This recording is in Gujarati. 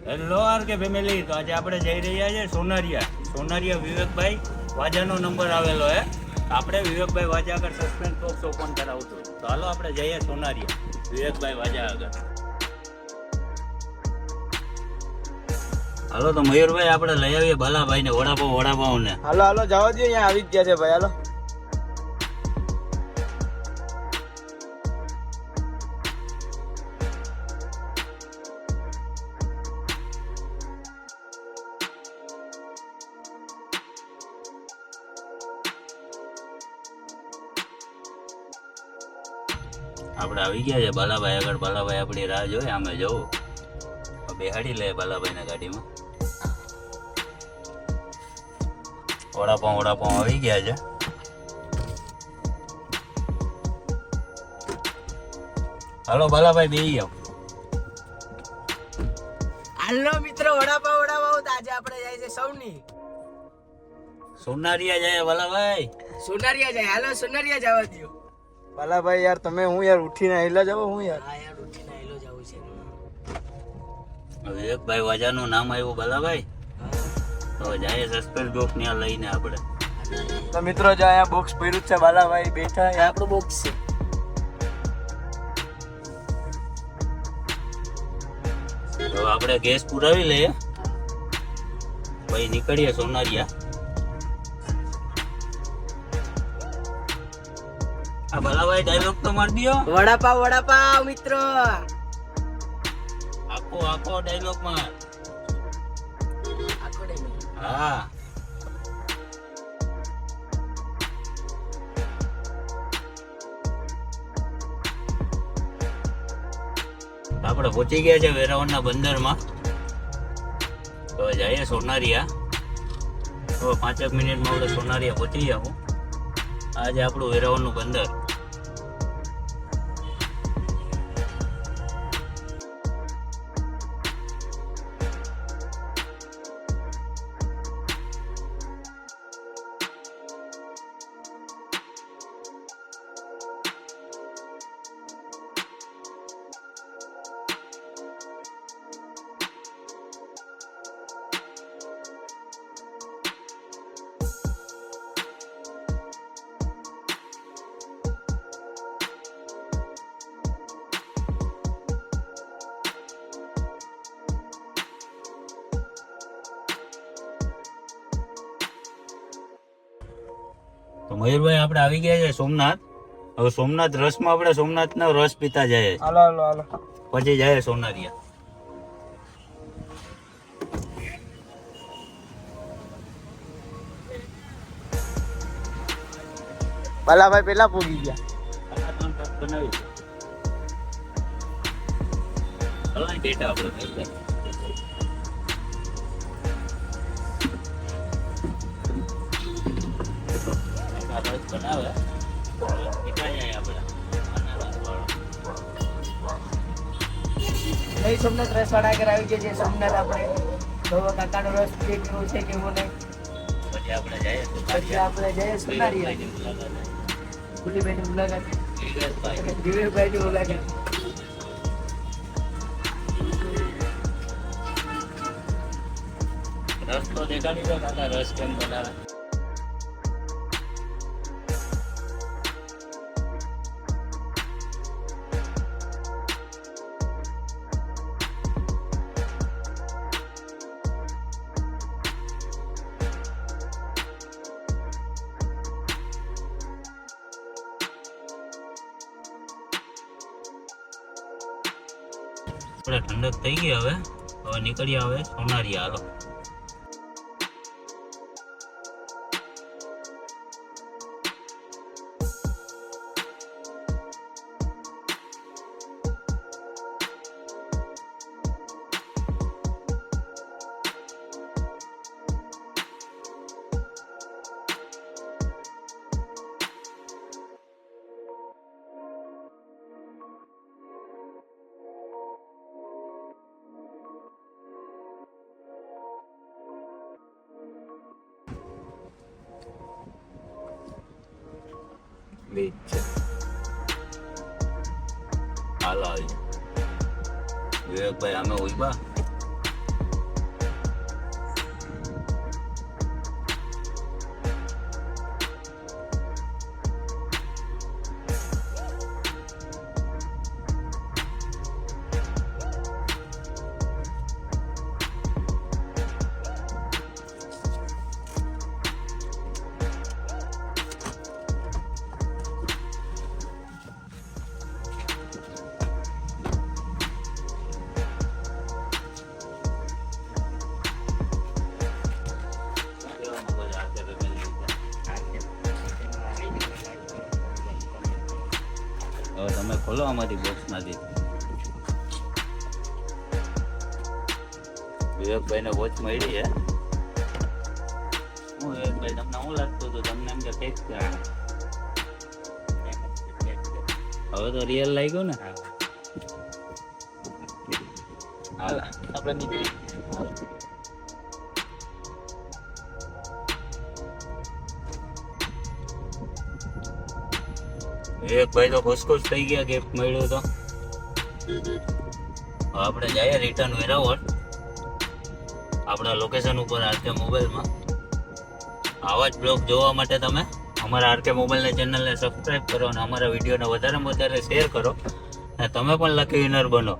હેલો આર કે ફેમિલી, તો આજે આપણે જઈ રહ્યા છે સોનારિયા વિવેકભાઈ વાજાનો નંબર આવેલો હે. આપણે વિવેકભાઈ વાજા આગળ સસ્પેન્સ બોક્સ ઓપન કરાવતું. તો હાલો આપણે જઈએ સોનારિયા વિવેકભાઈ વાજા આગળ. હાલો તો મયુરભાઈ આપણે લઈ આવીએ ભલાભાઈ ને વડાપાવ ને. હાલો જવા દો, અહીંયા આવી જ ગયા છે ભાઈ. હાલો આપણે આવી ગયા છે બાલાભાઈ આગળ. બાલાભાઈ આપણી રાહ જોઈ. આમે જવું બેહાડી લે બાલાભાઈ ના ગાડીમાં. વડાપાવ આવી ગયા છે. હાલો બાલાભાઈ બેહી આવ. હાલો મિત્રો, વડાપાવ તો આજે આપણે જાય છે સોનારિયા જાય બાલાભાઈ. સોનારિયા જાય. હાલો સોનારિયા જવા દો. બાલાભાઈ યાર તમે હું યાર ઉઠીને હેલા જાવ. હું યાર ઉઠીને હેલો જાવ છે. વિવેકભાઈ વાજાનું નામ આવ્યું બાલાભાઈ, તો જાય સસ્પેન્સ બોક્સ ત્યાં લઈને આપણે. તો મિત્રો જો અહીંયા બોક્સ પડ્યું છે, બાલાભાઈ બેઠા. એ આપણું બોક્સ છે. તો આપણે ગેસ પુરાવી લઈએ ભાઈ, નીકળીએ સોનારિયા. આ બાલાભાઈ ડાયલોગ તો માર દિયો. વડાપાવ મિત્રો. આખો ડાયલોગ માર. હા આપણે પહોંચી ગયા છે વેરાવળના બંદરમાં. તો જઈએ સોનારિયા. તો 5 મિનિટમાં આપણે સોનારિયા પહોંચી જાઉં. આજે આપણું વેરાવળનું બંદર. તો મયુરભાઈ આપણે આવી ગયા છે સોમનાથ. હવે સોમનાથ રસમાં આપણે સોમનાથનો રસ પીતા જાય. હાલો પછી જાય સોનારિયા. બાલાભાઈ પેલા પૂગી ગયા. ડેટા આપણે બનાવે સોમનાથ રસ વાળા આગળ આવી ગયા છે. સોમનાથ આપણે કાકાનો રસ કેવો છે કેવો નહીં. પછી આપણે જઈએ સોનારિયા. ભૂલીભાઈની મુલાકાત. દિવેશભાઈની મુલાકાત. રસ તો દેખાડી દો કાકા, રસ કેમ બનાવે. થોડા ઠંડક થઈ ગઈ. હવે નીકળી આવે સોનારિયા. હાલો બીચ છે. હાલ આવી વિવેકભાઈ અમે ઉભા. ખોલો આમાંથી બોક્સમાંથી. વિવેકભાઈને વોચ મળી છે. હું વિવેકભાઈ તમને શું લાગતું હતું? તમને એમ કે ફેક છે? હવે તો રિયલ લાગ્યું ને. આપણે નીકળી. વિવેકભાઈ તો ખુશ થઈ ગયા ગિફ્ટ મળ્યું તો. હવે આપણે જઈએ રિટર્ન વેરાવળ આપણા લોકેશન ઉપર આરકે મોબાઈલમાં. આવા જ બ્લોગ જોવા માટે તમે અમારા આરકે મોબાઈલની ચેનલને સબસ્ક્રાઈબ કરો અને અમારા વિડીયોને વધારેમાં વધારે શેર કરો અને તમે પણ લકી વિનર બનો.